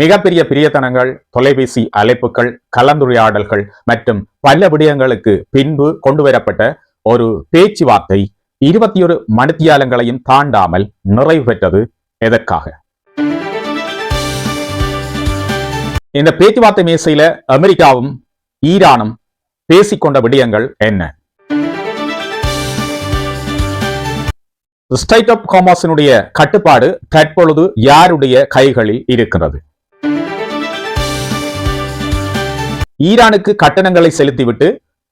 மிகப்பெரிய பிரியத்தனங்கள், தொலைபேசி அழைப்புகள், கலந்துரையாடல்கள் மற்றும் பல விடயங்களுக்கு பின்பு கொண்டுவரப்பட்ட ஒரு பேச்சுவார்த்தை 21 மணித்தியாலங்களையும் தாண்டாமல் நிறைவு பெற்றது. எதற்காக? இந்த பேச்சுவார்த்தை மேசையில அமெரிக்காவும் ஈரானும் பேசிக்கொண்ட விடயங்கள் என்ன? ஸ்ட்ரைட் ஆஃப் ஹோர்முஸினுடைய கட்டுப்பாடு தற்பொழுது யாருடைய கைகளில் இருக்கிறது? ஈரானுக்கு கட்டணங்களை செலுத்திவிட்டு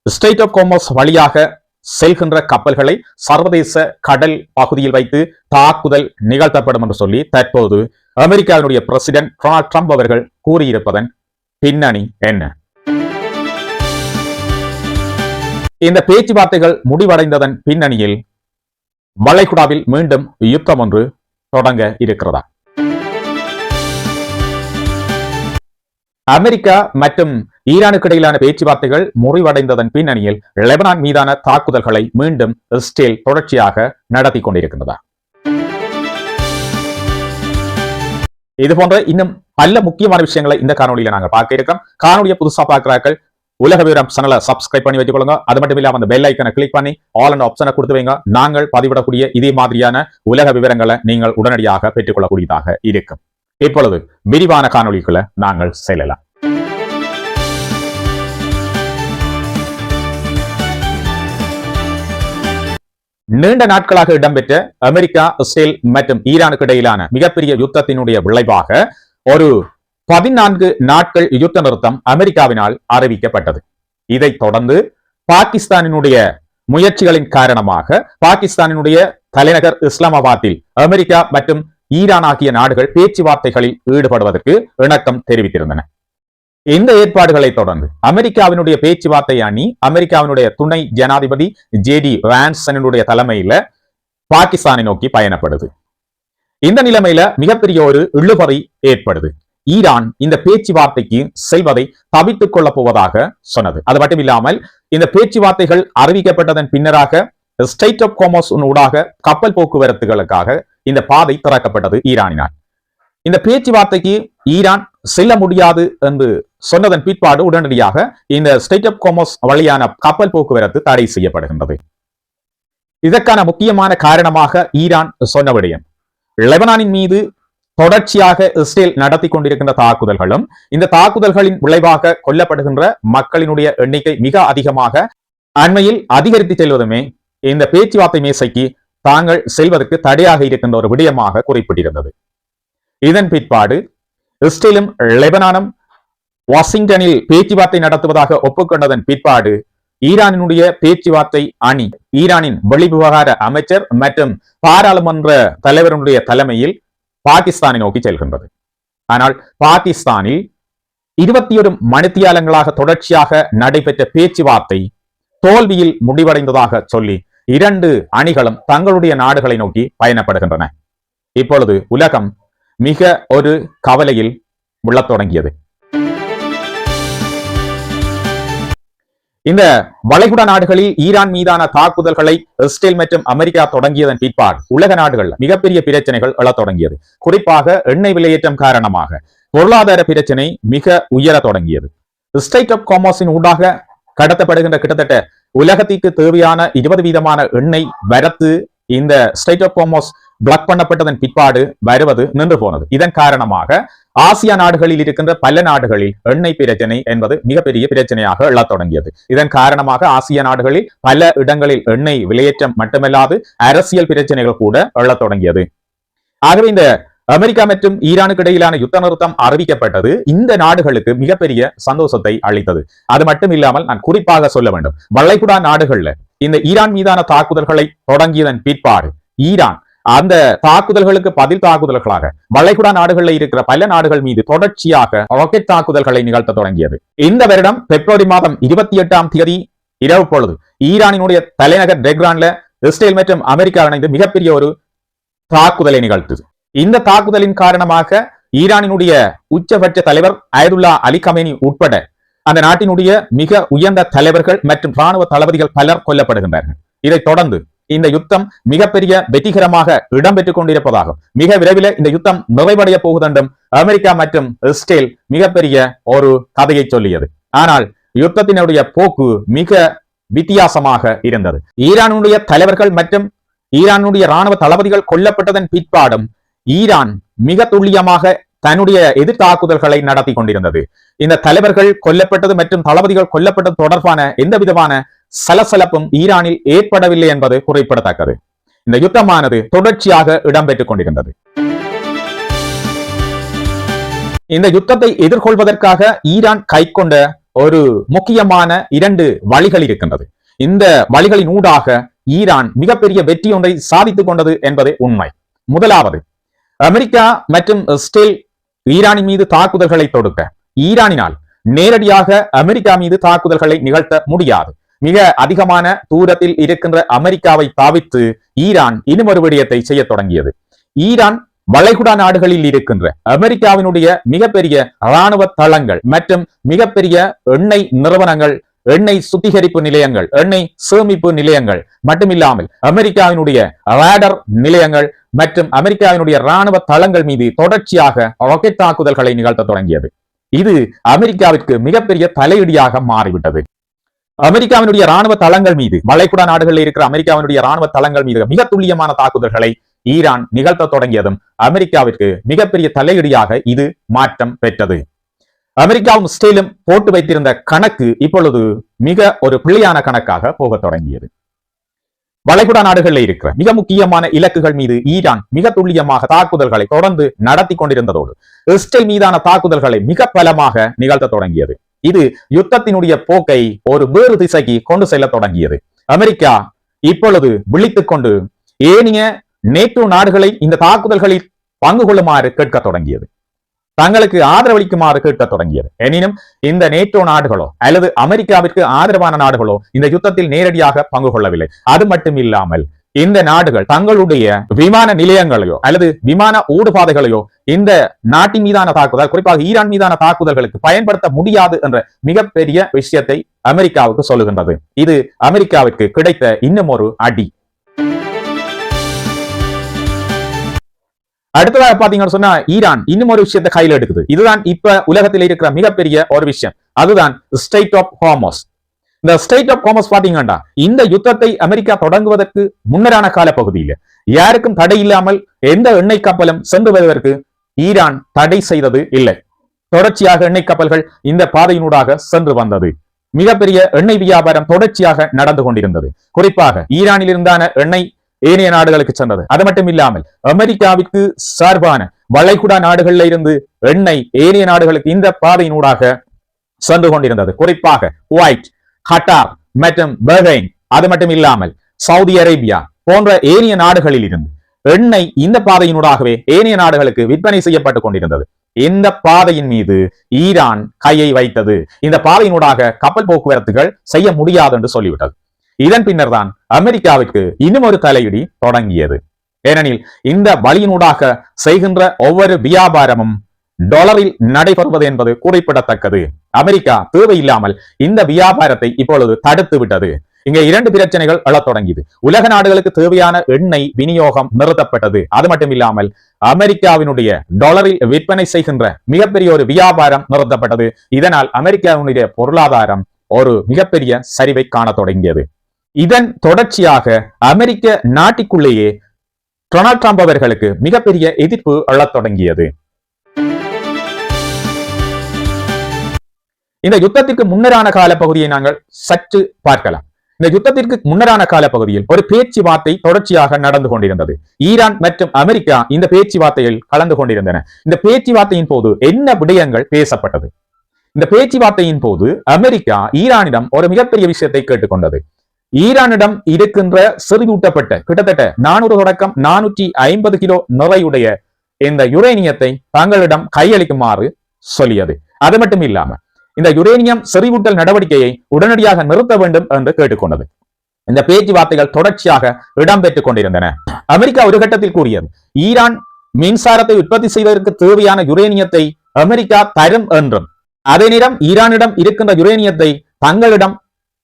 ஸ்ட்ரைட் ஆஃப் ஹோர்முஸ் வழியாக செல்கின்ற கப்பல்களை சர்வதேச கடல் பகுதியில் வைத்து தாக்குதல் நிகழ்த்தப்படும் என்று சொல்லி தற்போது அமெரிக்காவினுடைய பிரசிடென்ட் டொனால்ட் ட்ரம்ப் அவர்கள் கூறியிருப்பதன் பின்னணி என்ன? இந்த பேச்சுவார்த்தைகள் முடிவடைந்ததன் பின்னணியில் வளைகுடாவில் மீண்டும் யுத்தம் ஒன்று தொடங்க இருக்கிறதா? அமெரிக்கா மற்றும் ஈரானுக்கு இடையிலான பேச்சுவார்த்தைகள் முறிவடைந்ததன் பின்னணியில் லெபனான் மீதான தாக்குதல்களை மீண்டும் இஸ்ரேல் தொடர்ச்சியாக நடத்தி கொண்டிருக்கிறதா? இதுபோன்ற இன்னும் பல முக்கியமான விஷயங்களை இந்த காணொலியில நாங்க பார்க்க இருக்கோம். காணொலியை புதுசா பார்க்கிறார்கள், உலக விவரம் சேனலை சப்ஸ்கிரைப் பண்ணி வச்சுக் கொள்ளுங்க. அது மட்டும் இல்லாம அந்த பெல் ஐக்கனை கிளிக் பண்ணி ஆல் அண்ட் ஆப்ஷனை கொடுத்து வைங்க. நாங்கள் பதிவிடக்கூடிய இதே மாதிரியான உலக விவரங்களை நீங்கள் உடனடியாக பெற்றுக்கொள்ளக்கூடியதாக இருக்கும். இப்பொழுது விரிவான காணொலிக்குள்ள நாங்கள் செல்லலாம். நீண்ட நாட்களாக இடம்பெற்ற அமெரிக்கா, இஸ்ரேல் மற்றும் ஈரானுக்கு இடையிலான மிகப்பெரிய யுத்தத்தினுடைய விளைவாக ஒரு 14 நாட்கள் யுத்த நிறுத்தம் அமெரிக்காவினால் அறிவிக்கப்பட்டது. இதைத் தொடர்ந்து பாகிஸ்தானினுடைய முயற்சிகளின் காரணமாக பாகிஸ்தானினுடைய தலைநகர் இஸ்லாமாபாத்தில் அமெரிக்கா மற்றும் ஈரான் ஆகிய நாடுகள் பேச்சுவார்த்தைகளில் ஈடுபடுவதற்கு இணக்கம் தெரிவித்திருந்தன. இந்த ஏற்பாடுகளை தொடர்ந்து அமெரிக்காவினுடைய பேச்சுவார்த்தை அணி அமெரிக்காவினுடைய துணை ஜனாதிபதி ஜேடி வான்சனுடைய தலைமையில பாகிஸ்தானை நோக்கி பயணப்படுது. இந்த நிலைமையில மிகப்பெரிய ஒரு இழுபறி ஏற்படுது. ஈரான் இந்த பேச்சுவார்த்தைக்கு செல்வதை தவிர்த்துக் கொள்ளப் போவதாக சொன்னது. அது மட்டும் இல்லாமல் இந்த பேச்சுவார்த்தைகள் அறிவிக்கப்பட்டதன் பின்னராக ஸ்ட்ரைட் ஆஃப் ஹோர்முஸ் ஊடாக கப்பல் போக்குவரத்துகளுக்காக இந்த பாதை திறக்கப்பட்டது ஈரானினால். இந்த பேச்சுவார்த்தைக்கு ஈரான் செல்ல முடியாது என்று சொன்னதன் பிற்பாடு உடனடியாக இந்த ஸ்ட்ரைட் ஆஃப் ஹோர்முஸ் வழியான கப்பல் போக்குவரத்து தடை செய்யப்படுகின்றது. இதற்கான முக்கியமான காரணமாக ஈரான் சொன்ன விடயம், லெபனானின் மீது தொடர்ச்சியாக இஸ்ரேல் நடத்தி கொண்டிருக்கின்ற தாக்குதல்களும் இந்த தாக்குதல்களின் விளைவாக கொல்லப்படுகின்ற மக்களினுடைய எண்ணிக்கை மிக அதிகமாக அண்மையில் அதிகரித்து செல்வதுமே இந்த பேச்சுவார்த்தை மேசைக்கு தாங்கள் செல்வதற்கு தடையாக இருக்கின்ற ஒரு விடயமாக குறிப்பிட்டிருந்தது. இதன் பிற்பாடு இஸ்ரேலும் லெபனானும் வாஷிங்டனில் பேச்சுவார்த்தை நடத்துவதாக ஒப்புக்கொண்டதன் பிற்பாடு ஈரானினுடைய பேச்சுவார்த்தை அணி ஈரானின் வெளிவிவகார அமைச்சர் மற்றும் பாராளுமன்ற தலைவருடைய தலைமையில் பாகிஸ்தானை நோக்கி செல்கின்றது. ஆனால் பாகிஸ்தானில் 21 மணித்தியாலங்களாக தொடர்ச்சியாக நடைபெற்ற பேச்சுவார்த்தை தோல்வியில் முடிவடைந்ததாக சொல்லி 2 அணிகளும் தங்களுடைய நாடுகளை நோக்கி பயணப்படுகின்றன. இப்பொழுது உலகம் மிக ஒரு கவலையில் விழத் தொடங்கியது. இந்த வளைகுடா நாடுகளில் ஈரான் மீதான தாக்குதல்களை இஸ்ரேல் மற்றும் அமெரிக்கா தொடங்கியதன் பிற்பாடு உலக நாடுகள் மிகப்பெரிய பிரச்சனைகள் எழத் தொடங்கியது. குறிப்பாக எண்ணெய் விலையேற்றம் காரணமாக பொருளாதார பிரச்சனை மிக உயர தொடங்கியது. ஸ்ட்ரைட் ஆஃப் ஹோர்முஸின் ஊடாக கடத்தப்படுகின்ற கிட்டத்தட்ட உலகத்திற்கு தேவையான 20% எண்ணெய் வரத்து இந்த ஸ்ட்ரைட் ஆஃப் ஹோர்முஸ் பிளாக் பண்ணப்பட்டதன் பிற்பாடு வருவது நின்று போனது. இதன் காரணமாக ஆசியா நாடுகளில் இருக்கின்ற பல நாடுகளில் எண்ணெய் பிரச்சனை என்பது மிகப்பெரிய பிரச்சனையாக எழத் தொடங்கியது. இதன் காரணமாக ஆசிய நாடுகளில் பல இடங்களில் எண்ணெய் விலையேற்றம் மட்டுமல்லாது அரசியல் பிரச்சனைகள் கூட எழத் தொடங்கியது. ஆகவே இந்த அமெரிக்கா மற்றும் ஈரானுக்கு இடையிலான யுத்த நிறுத்தம் அறிவிக்கப்பட்டது இந்த நாடுகளுக்கு மிகப்பெரிய சந்தோஷத்தை அளித்தது. அது மட்டும் இல்லாமல் நான் குறிப்பாக சொல்ல வேண்டும், வளைகுடா நாடுகள்ல இந்த ஈரான் மீதான தாக்குதல்களை தொடங்கியதன் பிற்பாடு ஈரான் அந்த தாக்குதல்களுக்கு பதில் தாக்குதல்களாக வளைகுடா நாடுகளில் இருக்கிற பல நாடுகள் மீது தொடர்ச்சியாக ராக்கெட் தாக்குதல்களை நிகழ்த்த தொடங்கியது. இந்த வருடம் பிப்ரவரி மாதம் 28ஆம் தேதி இரவு பொழுது ஈரானினுடைய தலைநகர் டெஹ்ரான்ல இஸ்ரேல் மற்றும் அமெரிக்கா இணைந்து மிகப்பெரிய ஒரு தாக்குதலை நிகழ்த்தது. இந்த தாக்குதலின் காரணமாக ஈரானினுடைய உச்சபட்ச தலைவர் அயதுல்லா அலி கமேனி உட்பட அந்த நாட்டினுடைய மிக உயர்ந்த தலைவர்கள் மற்றும் ராணுவ தளபதிகள் பலர் கொல்லப்படுகின்றார்கள். இதைத் தொடர்ந்து இந்த யுத்தம் மிகப்பெரிய வெற்றிகரமாக இடம்பெற்றுக் கொண்டிருப்பதாகும். மிக விரைவில் இந்த யுத்தம் நிறைவடைய போகுதென்றும் அமெரிக்கா மற்றும் இஸ்ரேல் மிகப்பெரிய ஒரு கதையை சொல்லியது. ஆனால் யுத்தத்தினுடைய போக்கு மிக வித்தியாசமாக இருந்தது. ஈரானுடைய தலைவர்கள் மற்றும் ஈரானுடைய ராணுவ தளபதிகள் கொல்லப்பட்டதன் பிற்பாடும் ஈரான் மிக துல்லியமாக தன்னுடைய எதிர்த்தாக்குதல்களை நடத்தி கொண்டிருந்தது. இந்த தலைவர்கள் கொல்லப்பட்டது மற்றும் தளபதிகள் கொல்லப்பட்டது தொடர்பான எந்த விதமான சலசலப்பும் ஈரானில் ஏற்படவில்லை என்பது குறிப்பிடத்தக்கது. இந்த யுத்தமானது தொடர்ச்சியாக இடம்பெற்றுக் கொண்டிருந்தது. இந்த யுத்தத்தை எதிர்கொள்வதற்காக ஈரான் கைக்கொண்ட ஒரு முக்கியமான 2 வழிகள் இருக்கின்றது. இந்த வழிகளின் ஊடாக ஈரான் மிகப்பெரிய வெற்றி ஒன்றை சாதித்துக் கொண்டது என்பது உண்மை. முதலாவது, அமெரிக்கா மற்றும் இஸ்ரேல் ஈரானின் மீது தாக்குதல்களை தொடுக்க ஈரானினால் நேரடியாக அமெரிக்கா மீது தாக்குதல்களை நிகழ்த்த முடியாது. மிக அதிகமான தூரத்தில் இருக்கின்ற அமெரிக்காவை தாவித்து ஈரான் இன்னும் ஒரு விடயத்தை செய்ய தொடங்கியது. ஈரான் வளைகுடா நாடுகளில் இருக்கின்ற அமெரிக்காவினுடைய மிகப்பெரிய இராணுவ தளங்கள் மற்றும் மிகப்பெரிய எண்ணெய் நிறுவனங்கள், எண்ணெய் சுத்திகரிப்பு நிலையங்கள், எண்ணெய் சேமிப்பு நிலையங்கள் மட்டுமில்லாமல் அமெரிக்காவினுடைய ரேடர் நிலையங்கள் மற்றும் அமெரிக்காவினுடைய இராணுவ தளங்கள் மீது தொடர்ச்சியாக ராக்கெட் தாக்குதல்களை நிகழ்த்த தொடங்கியது. இது அமெரிக்காவிற்கு மிகப்பெரிய தலையீடியாக மாறிவிட்டது. அமெரிக்காவினுடைய இராணுவ தளங்கள் மீது, வளைகுடா நாடுகளில் இருக்கிற அமெரிக்காவினுடைய இராணுவ தளங்கள் மீது மிக துல்லியமான தாக்குதல்களை ஈரான் நிகழ்த்த தொடங்கியதும் அமெரிக்காவிற்கு மிகப்பெரிய தலையீடியாக இது மாற்றம் பெற்றது. அமெரிக்காவும் இஸ்ரேலும் போட்டு வைத்திருந்த கணக்கு இப்பொழுது மிக ஒரு பிழையான கணக்காக போக தொடங்கியது. வளைகுடா நாடுகளில் இருக்கிற மிக முக்கியமான இலக்குகள் மீது ஈரான் மிக துல்லியமாக தாக்குதல்களை தொடர்ந்து நடத்தி கொண்டிருந்ததோடு இஸ்ரேல் மீதான தாக்குதல்களை மிக பலமாக நிகழ்த்த தொடங்கியது. இது யுத்தத்தினுடைய போக்கை ஒரு வேறு திசைக்கு கொண்டு செல்ல தொடங்கியது. அமெரிக்கா இப்பொழுது விழித்துக் கொண்டு ஏனைய நேட்டோ நாடுகளை இந்த தாக்குதல்களில் பங்கு கொள்ளுமாறு கேட்க தொடங்கியது, தங்களுக்கு ஆதரவளிக்குமாறு கேட்க தொடங்கியது. எனினும் இந்த நேட்டோ நாடுகளோ அல்லது அமெரிக்காவிற்கு ஆதரவான நாடுகளோ இந்த யுத்தத்தில் நேரடியாக பங்கு கொள்ளவில்லை. அது மட்டும் இல்லாமல் இந்த நாடுகள் தங்களுடைய விமான நிலையங்களையோ அல்லது விமான ஊடுபாதைகளையோ இந்த நாட்டின் மீதான தாக்குதல், குறிப்பாக ஈரான் மீதான தாக்குதல்களுக்கு பயன்படுத்த முடியாது என்ற மிகப்பெரிய விஷயத்தை அமெரிக்காவுக்கு சொல்லுகின்றது. இது அமெரிக்காவிற்கு கிடைத்த இன்னும் ஒரு அடி. அடுத்ததாக பாத்தீங்கன்னு சொன்னா ஈரான் இன்னும் ஒரு விஷயத்தை கையில் எடுக்குது. இதுதான் இப்ப உலகத்தில் இருக்கிற மிகப்பெரிய ஒரு விஷயம். அதுதான் ஸ்ட்ரெய்ட் ஆஃப் ஹார்மஸ். இந்த ஸ்ட்ரெய்ட் ஆஃப் ஹார்மஸ் பாத்தீங்கன்னா இந்த யுத்தத்தை அமெரிக்கா தொடங்குவதற்கு முன்னரான கால பகுதியில் யாருக்கும் தடை இல்லாமல் எந்த எண்ணெய் கப்பலும் சென்று வருவதற்கு ஈரான் தடை செய்தது இல்லை. தொடர்ச்சியாக எண்ணெய் கப்பல்கள் இந்த பாதையினூடாக சென்று வந்தது. மிகப்பெரிய எண்ணெய் வியாபாரம் தொடர்ச்சியாக நடந்து கொண்டிருந்தது. குறிப்பாக ஈரானில் இருந்தான எண்ணெய் ஏனைய நாடுகளுக்கு சென்றது. அது மட்டும் இல்லாமல் அமெரிக்காவிற்கு சார்பான வளைகுடா நாடுகளில் இருந்து எண்ணெய் ஏனைய நாடுகளுக்கு இந்த பாதையினூடாக சென்று கொண்டிருந்தது. குறிப்பாக குவைத், கட்டார் மற்றும் பஹ்ரைன், அது மட்டும் இல்லாமல் சவுதி அரேபியா போன்ற ஏனைய நாடுகளில் இருந்து எண்ணெய் இந்த பாதையினூடாகவே ஏனைய நாடுகளுக்கு விற்பனை செய்யப்பட்டுக் கொண்டிருந்தது. இந்த பாதையின் மீது ஈரான் கையை வைத்தது. இந்த பாதையினூடாக கப்பல் போக்குவரத்துகள் செய்ய முடியாது என்று சொல்லிவிட்டது. இதன் பின்னர் தான் அமெரிக்காவிற்கு இன்னும் ஒரு தலையிடி தொடங்கியது. ஏனெனில் இந்த வழியினூடாக செய்கின்ற ஒவ்வொரு வியாபாரமும் டாலரில் நடைபெறுவது என்பது குறிப்பிடத்தக்கது. அமெரிக்கா தேவையில்லாமல் இந்த வியாபாரத்தை இப்பொழுது தடுத்து விட்டது. இங்கே 2 பிரச்சனைகள் எழத் தொடங்கியது. உலக நாடுகளுக்கு தேவையான எண்ணெய் விநியோகம் நிறுத்தப்பட்டது. அது மட்டும் இல்லாமல் அமெரிக்காவினுடைய டாலரில் விற்பனை செய்கின்ற மிகப்பெரிய ஒரு வியாபாரம் நிறுத்தப்பட்டது. இதனால் அமெரிக்காவினுடைய பொருளாதாரம் ஒரு மிகப்பெரிய சரிவை காண தொடங்கியது. இதன் தொடர்ச்சியாக அமெரிக்க நாட்டிற்குள்ளேயே டொனால்ட் ட்ரம்ப் அவர்களுக்கு மிகப்பெரிய எதிர்ப்பு எழத் தொடங்கியது. இந்த யுத்தத்திற்கு முன்னரான கால பகுதியை நாங்கள் சற்று பார்க்கலாம். இந்த யுத்தத்திற்கு முன்னரான கால பகுதியில் ஒரு பேச்சுவார்த்தை தொடர்ச்சியாக நடந்து கொண்டிருந்தது. ஈரான் மற்றும் அமெரிக்கா இந்த பேச்சுவார்த்தையில் கலந்து கொண்டிருந்தன. இந்த பேச்சுவார்த்தையின் போது என்ன விடயங்கள் பேசப்பட்டது? இந்த பேச்சுவார்த்தையின் போது அமெரிக்கா ஈரானிடம் ஒரு மிகப்பெரிய விஷயத்தை கேட்டுக்கொண்டது. ஈரானிடம் இருக்கின்ற செறிவூட்டப்பட்ட கிட்டத்தட்ட 400 தொடக்கம் 450 கிலோ நிறையுடைய இந்த யுரேனியத்தை தங்களிடம் கையளிக்குமாறு சொல்லியது. அது மட்டும் இல்லாம இந்த யுரேனியம் செறிவூட்டல் நடவடிக்கையை உடனடியாக நிறுத்த வேண்டும் என்று கேட்டுக்கொண்டது. இந்த பேச்சுவார்த்தைகள் தொடர்ச்சியாக இடம்பெற்றுக் கொண்டிருந்தன. அமெரிக்கா ஒரு கட்டத்தில் கூறியது, ஈரான் மின்சாரத்தை உற்பத்தி செய்வதற்கு தேவையான யுரேனியத்தை அமெரிக்கா தரும் என்றும், அதே நேரம் ஈரானிடம் இருக்கின்ற யுரேனியத்தை தங்களிடம்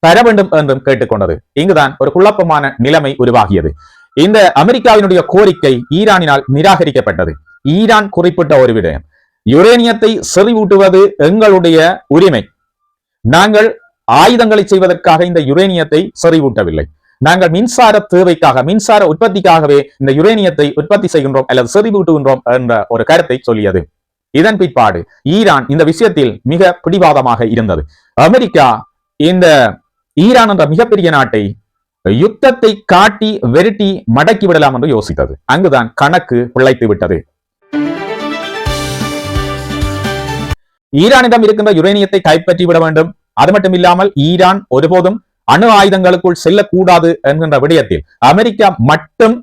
தர வேண்டும் என்றும் கேட்டுக்கொண்டது. இங்குதான் ஒரு குழப்பமான நிலைமை உருவாகியது. இந்த அமெரிக்காவினுடைய கோரிக்கை ஈரானினால் நிராகரிக்கப்பட்டது. ஈரான் குறிப்பிட்ட ஒரு விடயம், யுரேனியத்தை செறிவூட்டுவது எங்களுடைய உரிமை. நாங்கள் ஆயுதங்களை செய்வதற்காக இந்த யுரேனியத்தை செறிவூட்டவில்லை. நாங்கள் மின்சார தேவைக்காக, மின்சார உற்பத்திக்காகவே இந்த யுரேனியத்தை உற்பத்தி செய்கின்றோம் அல்லது செறிவூட்டுகின்றோம் என்ற ஒரு கருத்தை சொல்லியது. இதன் பிற்பாடு ஈரான் இந்த விஷயத்தில் மிக பிடிவாதமாக இருந்தது. அமெரிக்கா இந்த ஈரான் என்ற மிகப்பெரிய நாட்டை யுத்தத்தை காட்டி வெறுட்டி மடக்கி விடலாம் என்று யோசித்தது. அங்குதான் கணக்கு பிழைத்து விட்டது. ஈரானிடம் இருக்கின்ற யுரேனியத்தை கைப்பற்றி விட வேண்டும். அது மட்டும் இல்லாமல் ஈரான் ஒருபோதும் அணு ஆயுதங்களுக்குள் செல்லக்கூடாது என்கின்ற விடயத்தில் அமெரிக்கா மட்டும்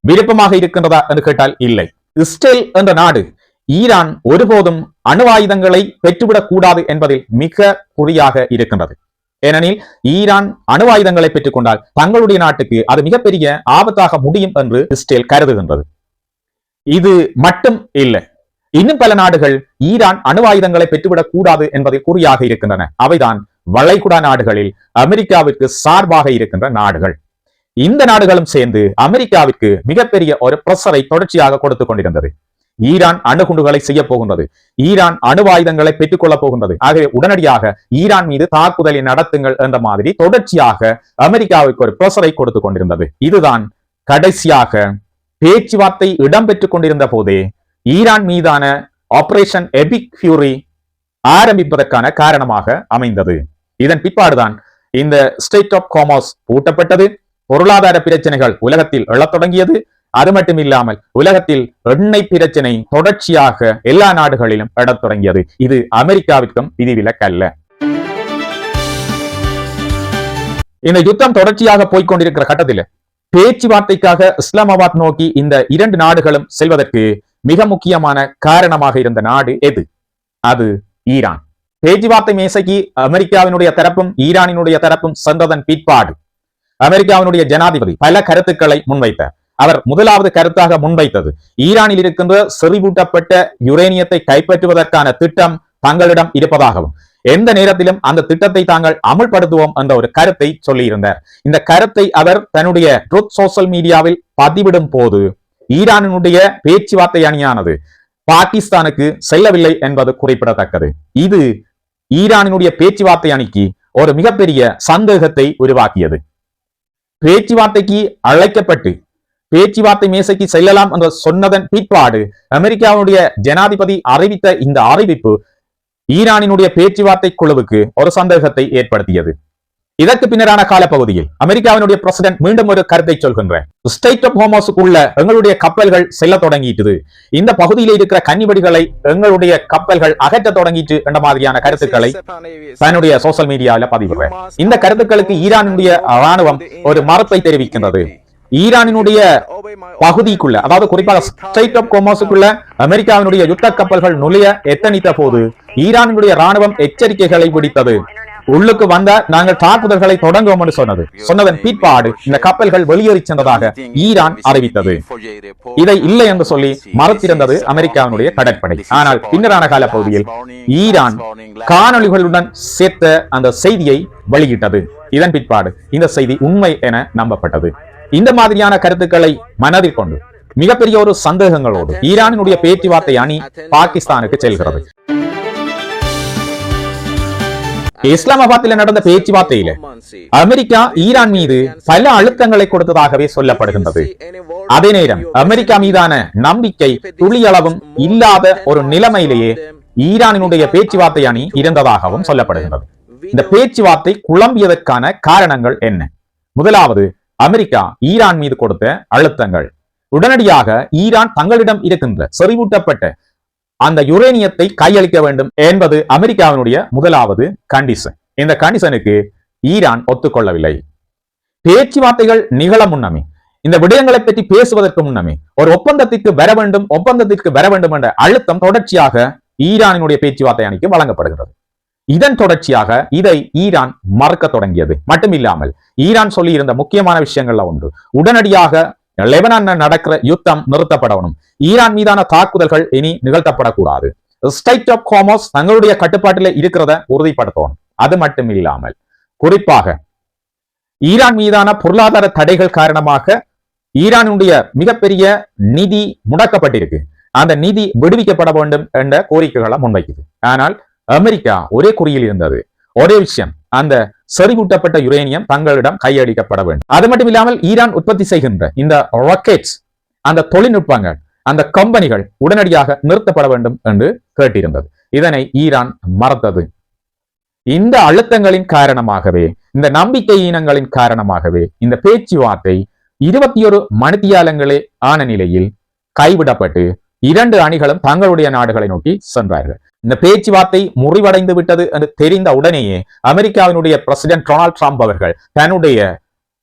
விருப்பமாக இருக்கின்றதா என்று கேட்டால் இல்லை. இஸ்ரேல் என்ற நாடு ஈரான் ஒருபோதும் அணு ஆயுதங்களை பெற்றுவிடக் கூடாது என்பதில் மிக குறியாக இருக்கின்றது. ஏனெனில் ஈரான் அணு ஆயுதங்களை பெற்றுக் கொண்டால் தங்களுடைய நாட்டுக்கு அது மிகப்பெரிய ஆபத்தாக முடியும் என்று இஸ்ரேல் கருதுகின்றது. இது மட்டும் இல்லை, இன்னும் பல நாடுகள் ஈரான் அணு ஆயுதங்களை பெற்றுவிடக் கூடாது என்பதில் குறியாக இருக்கின்றன. அவைதான் வளைகுடா நாடுகளில் அமெரிக்காவிற்கு சார்பாக இருக்கின்ற நாடுகள். இந்த நாடுகளும் சேர்ந்து அமெரிக்காவிற்கு மிகப்பெரிய ஒரு பிரஷரை தொடர்ச்சியாக கொடுத்துக் கொண்டிருந்தது. ஈரான் அணுகுண்டுகளை செய்ய போகின்றது, ஈரான் அணு ஆயுதங்களை பெற்றுக் கொள்ளப் போகின்றது, ஆகவே உடனடியாக ஈரான் மீது தாக்குதலை நடத்துங்கள் என்ற மாதிரி தொடர்ச்சியாக அமெரிக்காவுக்கு ஒரு பிரஷரை கொடுத்துக் கொண்டிருந்தது. இதுதான் கடைசியாக பேச்சுவார்த்தை இடம்பெற்றுக் கொண்டிருந்த போதே ஈரான் மீதான ஆபரேஷன் எபிக் ஃபியூரி ஆரம்பிப்பதற்கான காரணமாக அமைந்தது. இதன் பிற்பாடுதான் இந்த ஸ்டேட் ஆஃப் காமர்ஸ் பூட்டப்பட்டது. பொருளாதார பிரச்சனைகள் உலகத்தில் எழத் தொடங்கியது. அது மட்டும் இல்லாமல் உலகத்தில் எண்ணெய் பிரச்சனை தொடர்ச்சியாக எல்லா நாடுகளிலும் எழத் தொடங்கியது. இது அமெரிக்காவிற்கும் விதிவிலக்கல்ல. இந்த யுத்தம் தொடர்ச்சியாக போய்கொண்டிருக்கிற கட்டத்தில் பேச்சுவார்த்தைக்காக இஸ்லாமாபாத் நோக்கி இந்த இரண்டு நாடுகளும் செல்வதற்கு மிக முக்கியமான காரணமாக இருந்த நாடு எது? அது ஈரான். பேச்சுவார்த்தை மேசைக்கு அமெரிக்காவினுடைய தரப்பும் ஈரானினுடைய தரப்பும் சென்றதன் பிற்பாடு அமெரிக்காவினுடைய ஜனாதிபதி பல கருத்துக்களை முன்வைத்தார். அவர் முதலாவது கருத்தாக முன்வைத்தது, ஈரானில் இருக்கின்ற செறிவூட்டப்பட்ட யுரேனியத்தை கைப்பற்றுவதற்கான திட்டம் தங்களிடம் இருப்பதாகவும் எந்த நேரத்திலும் அந்த திட்டத்தை தாங்கள் அமுல்படுத்துவோம் என்ற ஒரு கருத்தை சொல்லியிருந்தார். இந்த கருத்தை அவர் தன்னுடைய ட்ரூத் சோசியல் மீடியாவில் பதிவிடும் போது ஈரானினுடைய பேச்சுவார்த்தை அணியானது பாகிஸ்தானுக்கு செல்லவில்லை என்பது குறிப்பிடத்தக்கது. இது ஈரானினுடைய பேச்சுவார்த்தை அணிக்கு ஒரு மிகப்பெரிய சந்தேகத்தை உருவாக்கியது. பேச்சுவார்த்தைக்கு அழைக்கப்பட்டு பேச்சுவார்த்தை மேசைக்கு செல்லலாம் என்று சொன்னதன் பிற்பாடு அமெரிக்காவுடைய ஜனாதிபதி அறிவித்த இந்த அறிவிப்பு ஈரானினுடைய பேச்சுவார்த்தை குழுவுக்கு ஒரு சந்தேகத்தை ஏற்படுத்தியது. இதற்கு பின்னரான காலப்பகுதியில் அமெரிக்காவினுடைய பிரசிடென்ட் மீண்டும் ஒரு கருத்தை சொல்கின்றேன். ஸ்டேட் ஆஃப் ஹோமோஸுக்குள்ள எங்களுடைய கப்பல்கள் செல்ல தொடங்கிட்டு, இந்த பகுதியில் இருக்கிற கன்னிவெடிகளை எங்களுடைய கப்பல்கள் அகற்ற தொடங்கிட்டு என்ற மாதிரியான கருத்துக்களை தன்னுடைய சோசியல் மீடியாவில் பதிவிடுறேன். இந்த கருத்துக்களுக்கு ஈரானுடைய ராணுவம் ஒரு மறுப்பை தெரிவிக்கின்றது. ஈரானினுடைய பகுதிக்குள்ள, அதாவது குறிப்பாக ஸ்டேட் ஆஃப் ஹோமோஸுக்குள்ள அமெரிக்காவினுடைய யுத்த கப்பல்கள் நுழைய எத்தனித்த போது ஈரானினுடைய ராணுவம் எச்சரிக்கைகளை விடுத்தது. உள்ளுக்கு வந்த நாங்கள் தாக்குதல்களை தொடங்குவோம் என்று சொன்னதன் பிற்பாடு இந்த கப்பல்கள் வெளியேறி சென்றதாக ஈரான் அறிவித்தது. இதை இல்லை என்று சொல்லி மறுத்திருந்தது அமெரிக்காவினுடைய கடற்படை. ஆனால் பின்னரான கால பகுதியில் ஈரான் காணொலிகளுடன் சேர்த்த அந்த செய்தியை வெளியிட்டது. இதன் பிற்பாடு இந்த செய்தி உண்மை என நம்பப்பட்டது. இந்த மாதிரியான கருத்துக்களை மனதில் கொண்டு மிகப்பெரிய ஒரு சந்தேகங்களோடு ஈரானினுடைய பேச்சுவார்த்தை அணி பாகிஸ்தானுக்கு செல்கிறது. இஸ்லாமாபாத்தில் நடந்த பேச்சுவார்த்தையில அமெரிக்கா ஈரான் மீது பல அழுத்தங்களை கொடுத்ததாகவே சொல்லப்படுகின்றது. அதே நேரம் அமெரிக்கா மீதான நம்பிக்கை துளியளவும் இல்லாத ஒரு நிலைமையிலேயே ஈரானினுடைய பேச்சுவார்த்தை அணி இருந்ததாகவும் சொல்லப்படுகின்றது. இந்த பேச்சுவார்த்தை குழம்பியதற்கான காரணங்கள் என்ன? முதலாவது, அமெரிக்கா ஈரான் மீது கொடுத்த அழுத்தங்கள். உடனடியாக ஈரான் தங்களிடம் இருக்கின்ற செறிவூட்டப்பட்ட அந்த யுரேனியத்தை கையளிக்க வேண்டும் என்பது அமெரிக்காவினுடைய முதலாவது கண்டிஷன். இந்த கண்டிஷனுக்கு ஈரான் ஒத்துக்கொள்ளவில்லை. பேச்சுவார்த்தைகள் நிகழ முன்னமே, இந்த விடயங்களை பற்றி பேசுவதற்கு முன்னமே ஒரு ஒப்பந்தத்திற்கு வர வேண்டும் என்ற அழுத்தம் தொடர்ச்சியாக ஈரானினுடைய பேச்சுவார்த்தை அணிக்கு வழங்கப்படுகிறது. இதன் தொடர்ச்சியாக இதை ஈரான் மறுக்க தொடங்கியது. மட்டுமில்லாமல் ஈரான் சொல்லி இருந்த முக்கியமான விஷயங்கள்ல ஒன்று, உடனடியாக லெபனான் நடக்கிற யுத்தம் நிறுத்தப்படணும், ஈரான் மீதான தாக்குதல்கள் இனி நிகழ்த்தப்படக்கூடாது, ஸ்டேட் ஆஃப் ஹோமோஸ் தங்களுடைய கட்டுப்பாட்டில் இருக்கிறத உறுதிப்படுத்தணும். அது மட்டும் இல்லாமல் குறிப்பாக ஈரான் மீதான பொருளாதார தடைகள் காரணமாக ஈரானுடைய மிகப்பெரிய நிதி முடக்கப்பட்டிருக்கு. அந்த நிதி விடுவிக்கப்பட வேண்டும் என்ற கோரிக்கைகளை முன்வைக்குது. ஆனால் அமெரிக்கா ஒரே குறியில் இருந்தது, ஒரே விஷயம், அந்த செறிவூட்டப்பட்ட யுரேனியம் தங்களிடம் கையளிக்கப்பட வேண்டும். அது மட்டும் இல்லாமல் ஈரான் உற்பத்தி செய்கின்ற இந்த ராக்கெட்ஸ், அந்த தொழில்நுட்பங்கள், அந்த கம்பெனிகள் உடனடியாக நிறுத்தப்பட வேண்டும் என்று கேட்டிருந்தது. இதனை ஈரான் மறுத்தது. இந்த அழுத்தங்களின் காரணமாகவே, இந்த நம்பிக்கை ஈனங்களின் காரணமாகவே இந்த பேச்சுவார்த்தை 21 மணித்தியாலங்களே ஆன நிலையில் கைவிடப்பட்டு 2 அணிகளும் தங்களுடைய நாடுகளை நோக்கி சென்றார்கள். இந்த பேச்சுவார்த்தை முறிவடைந்து விட்டது என்று தெரிந்த உடனேயே அமெரிக்காவினுடைய பிரசிடென்ட் டொனால்ட் ட்ரம்ப் அவர்கள் தன்னுடைய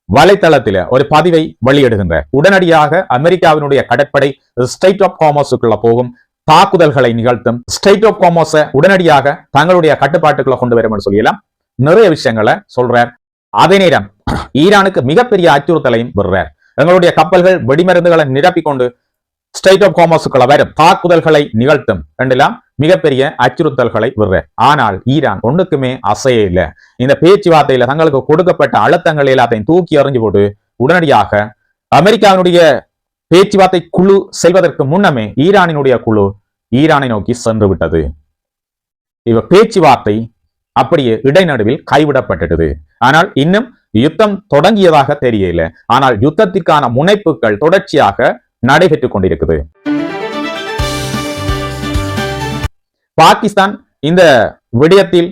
வலைத்தளத்தில ஒரு பதிவை வெளியிடுகின்றார். உடனடியாக அமெரிக்காவினுடைய கடற்படை ஸ்ட்ரெய்ட் ஆஃப் ஹார்மஸுக்குள்ள போகும், தாக்குதல்களை நிகழ்த்தும், ஸ்ட்ரெய்ட் ஆஃப் ஹார்மஸை உடனடியாக தங்களுடைய கட்டுப்பாட்டுக்குள்ள கொண்டு வரும் என்று சொல்லலாம் நிறைய விஷயங்களை சொல்றார். அதே நேரம் ஈரானுக்கு மிகப்பெரிய அச்சுறுத்தலையும் விடுறார். எங்களுடைய கப்பல்கள் வெடிமருந்துகளை நிரப்பிக்கொண்டு ஸ்ட்ரெய்ட் ஆஃப் ஹார்மஸுக்குள்ள வரும், தாக்குதல்களை நிகழ்த்தும் என்றெல்லாம் மிகப்பெரிய அச்சுறுத்தல்களை விடுறார். ஆனால் ஈரான் ஒன்றுக்குமே அசைய இல்லை. இந்த பேச்சுவார்த்தையில தங்களுக்கு கொடுக்கப்பட்ட அழுத்தங்கள் எல்லாத்தையும் தூக்கி எறிஞ்சு போட்டு உடனடியாக அமெரிக்காவினுடைய பேச்சுவார்த்தை குழு செல்வதற்கு முன்னமே ஈரானினுடைய குழு ஈரானை நோக்கி சென்று விட்டது. இவ பேச்சுவார்த்தை அப்படியே இடைநடுவில் கைவிடப்பட்டது. ஆனால் இன்னும் யுத்தம் தொடங்கியதாக தெரியல. ஆனால் யுத்தத்திற்கான முனைப்புகள் தொடர்ச்சியாக நடைபெற்றுக் கொண்டிருக்குது. பாகிஸ்தான் இந்த விடயத்தில்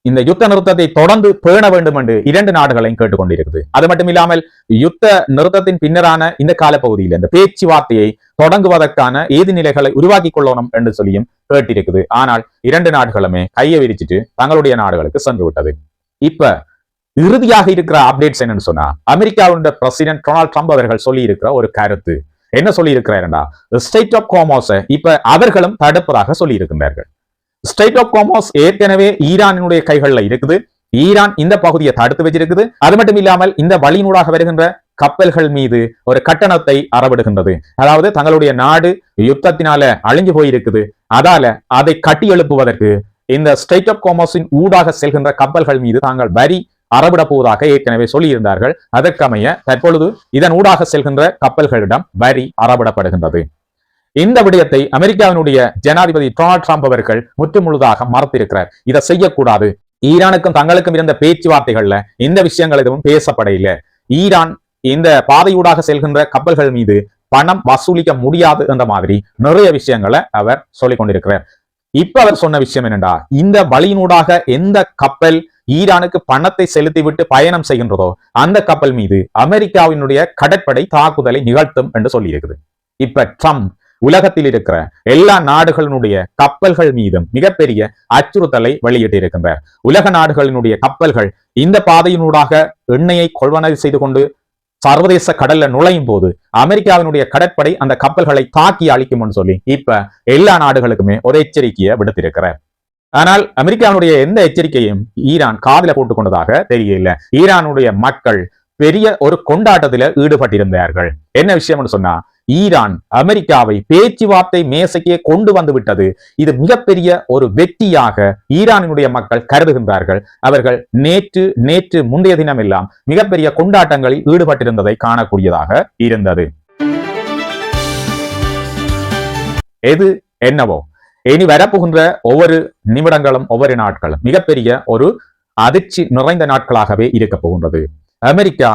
இந்த யுத்த நிறுத்தத்தை தொடர்ந்து பேண வேண்டும் என்று 2 நாடுகளையும் கேட்டுக்கொண்டிருக்குது. அது மட்டும் இல்லாமல் யுத்த நிறுத்தத்தின் பின்னரான இந்த காலப்பகுதியில் இந்த பேச்சுவார்த்தையை தொடங்குவதற்கான ஏது நிலைகளை உருவாக்கி கொள்ளணும் என்று சொல்லியும் கேட்டிருக்குது. ஆனால் 2 நாடுகளுமே கையை விரிச்சிட்டு தங்களுடைய நாடுகளுக்கு சென்று விட்டது. இப்ப இறுதியாக இருக்கிற அப்டேட்ஸ் என்னன்னு சொன்னா, அமெரிக்காவுடைய பிரசிடென்ட் டொனால்ட் ட்ரம்ப் அவர்கள் சொல்லி இருக்கிற ஒரு கருத்து என்ன சொல்லி இருக்கிறாருன்னா, ஸ்ட்ரெய்ட் ஆஃப் ஹார்மஸை இப்ப அவர்களும் தடுப்பதாக சொல்லி இருக்கின்றார்கள். ஸ்ட்ரெய்ட் ஆஃப் ஹார்மஸ் ஏற்கனவே ஈரானினுடைய கைகள்ல இருக்குது. ஈரான் இந்த பகுதியை தடுத்து வச்சிருக்குது. அது மட்டும் இல்லாமல் இந்த வழியினூடாக வருகின்ற கப்பல்கள் மீது ஒரு கட்டணத்தை அறவிடுகின்றது. அதாவது தங்களுடைய நாடு யுத்தத்தினால அழிஞ்சு போயிருக்குது, அதால அதை கட்டி எழுப்புவதற்கு இந்த ஸ்ட்ரெய்ட் ஆஃப் ஹார்மஸின் ஊடாக செல்கின்ற கப்பல்கள் மீது தாங்கள் வரி அறவிட போவதாக ஏற்கனவே சொல்லியிருந்தார்கள். அதற்கமைய தற்பொழுது இதன் ஊடாக செல்கின்ற கப்பல்களிடம் வரி அறவிடப்படுகின்றது. இந்த விடயத்தை அமெரிக்காவினுடைய ஜனாதிபதி டொனால்ட் ட்ரம்ப் அவர்கள் முற்றுமுழுதாக மறுத்திருக்கிறார். இதை செய்யக்கூடாது. ஈரானுக்கும் தங்களுக்கும் இருந்த பேச்சுவார்த்தைகள்ல இந்த விஷயங்கள் எதுவும் பேசப்பட இல்லை. ஈரான் இந்த பாதையூடாக செல்கின்ற கப்பல்கள் மீது பணம் வசூலிக்க முடியாது என்ற மாதிரி நிறைய விஷயங்களை அவர் சொல்லிக் கொண்டிருக்கிறார். இப்ப அவர் சொன்ன விஷயம் என்னண்டா, இந்த வழியினூடாக எந்த கப்பல் ஈரானுக்கு பணத்தை செலுத்திவிட்டு பயணம் செய்கின்றதோ அந்த கப்பல் மீது அமெரிக்காவினுடைய கடற்படை தாக்குதலை நிகழ்த்தும் என்று சொல்லி இருக்குது. இப்ப ட்ரம்ப் உலகத்தில் இருக்கிற எல்லா நாடுகளினுடைய கப்பல்கள் மீதும் மிகப்பெரிய அச்சுறுத்தலை வெளியிட்டு இருக்கின்றார். உலக நாடுகளினுடைய கப்பல்கள் இந்த பாதையினூடாக எண்ணெயை கொள்வனவு செய்து கொண்டு சர்வதேச கடல்ல நுழையும் போது அமெரிக்காவினுடைய கடற்படை அந்த கப்பல்களை தாக்கி அழிக்கும் சொல்லி இப்ப எல்லா நாடுகளுக்குமே ஒரு எச்சரிக்கையை விடுத்திருக்கிறார். ஆனால் அமெரிக்காவுடைய எந்த எச்சரிக்கையும் ஈரான் காதில போட்டுக் கொண்டதாக தெரியல. ஈரானுடைய மக்கள் பெரிய ஒரு கொண்டாட்டத்தில் ஈடுபட்டிருந்தார்கள். என்ன விஷயம் சொன்னா, ஈரான் அமெரிக்காவை பேச்சுவார்த்தை மேசைக்கே கொண்டு வந்து விட்டது. இது மிகப்பெரிய ஒரு வெற்றியாக ஈரானினுடைய மக்கள் கருதுகின்றார்கள். அவர்கள் நேற்று முந்தைய தினம் எல்லாம் மிகப்பெரிய கொண்டாட்டங்களில் ஈடுபட்டிருந்ததை காணக்கூடியதாக இருந்தது. எது என்னவோ இனி வரப்போகின்ற ஒவ்வொரு நிமிடங்களும் ஒவ்வொரு நாட்களும் மிகப்பெரிய ஒரு அதிர்ச்சி நிறைந்த நாட்களாகவே இருக்க போகின்றது. அமெரிக்கா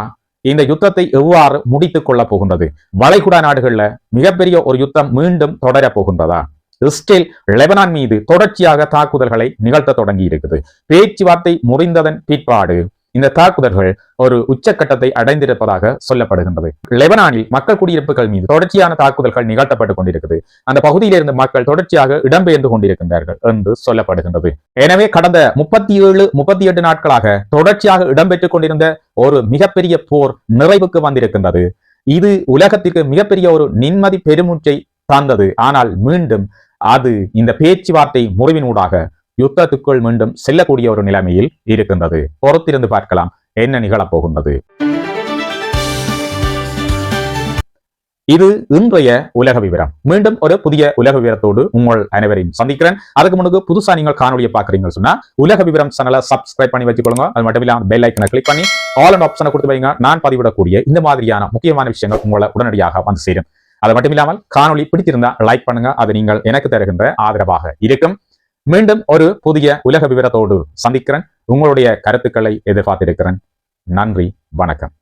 இந்த யுத்தத்தை எவ்வாறு முடித்துக் கொள்ள போகின்றது? வளைகுடா நாடுகள்ல மிகப்பெரிய ஒரு யுத்தம் மீண்டும் தொடர போகின்றதா? இஸ்ரேல் லெபனான் மீது தொடர்ச்சியாக தாக்குதல்களை நிகழ்த்த தொடங்கி இருக்குது. பேச்சுவார்த்தை முறிந்ததன் பிற்பாடு இந்த தாக்குதல்கள் ஒரு உச்சக்கட்டத்தை அடைந்திருப்பதாக சொல்லப்படுகின்றது. லெபனானில் மக்கள் குடியிருப்புகள் மீது தொடர்ச்சியான தாக்குதல்கள் நிகழ்த்தப்பட்டுக் கொண்டிருக்கிறது. அந்த பகுதியிலிருந்து மக்கள் தொடர்ச்சியாக இடம்பெயர்ந்து கொண்டிருக்கின்றார்கள் என்று சொல்லப்படுகின்றது. எனவே கடந்த 37-38 நாட்களாக தொடர்ச்சியாக இடம்பெற்றுக் கொண்டிருந்த ஒரு மிகப்பெரிய போர் நிறைவுக்கு வந்திருக்கின்றது. இது உலகத்திற்கு மிகப்பெரிய ஒரு நிம்மதி பெருமூச்சை தந்தது. ஆனால் மீண்டும் அது இந்த பேச்சுவார்த்தை முறிவினூடாக யுத்தத்துக்குள் மீண்டும் செல்லக்கூடிய ஒரு நிலைமையில் இருக்கின்றது. பொறுத்திருந்து பார்க்கலாம் என்ன நிகழப் போகின்றது. இது இன்றைய உலக விவரம். மீண்டும் ஒரு புதிய உலக விவரத்தோடு உங்கள் அனைவரையும் சந்திக்கிறேன். அதுக்கு முன்பு புதுசா நீங்கள் காணொலியை பாக்குறீங்கன்னு சொன்னா உலக விவரம் சேனலை சப்ஸ்கிரைப் பண்ணி வச்சுக்கொள்ளுங்க. அது மட்டும் இல்லாம பெல் ஐக்கனை கிளிக் பண்ணி ஆல் அண்ட் ஆப்ஷனை கொடுத்து வைங்க. நான் பதிவிடக்கூடிய இந்த மாதிரியான முக்கியமான விஷயங்கள் உங்களை உடனடியாக வந்து சேரும். அது மட்டும் இல்லாமல் காணொலி பிடித்திருந்தா லைக் பண்ணுங்க. அது நீங்கள் எனக்கு தருகின்ற ஆதரவாக இருக்கும். மீண்டும் ஒரு புதிய உலக விவரத்தோடு சந்திக்கிறேன். உங்களுடைய கருத்துக்களை எதிர்பார்த்திருக்கிறேன். நன்றி, வணக்கம்.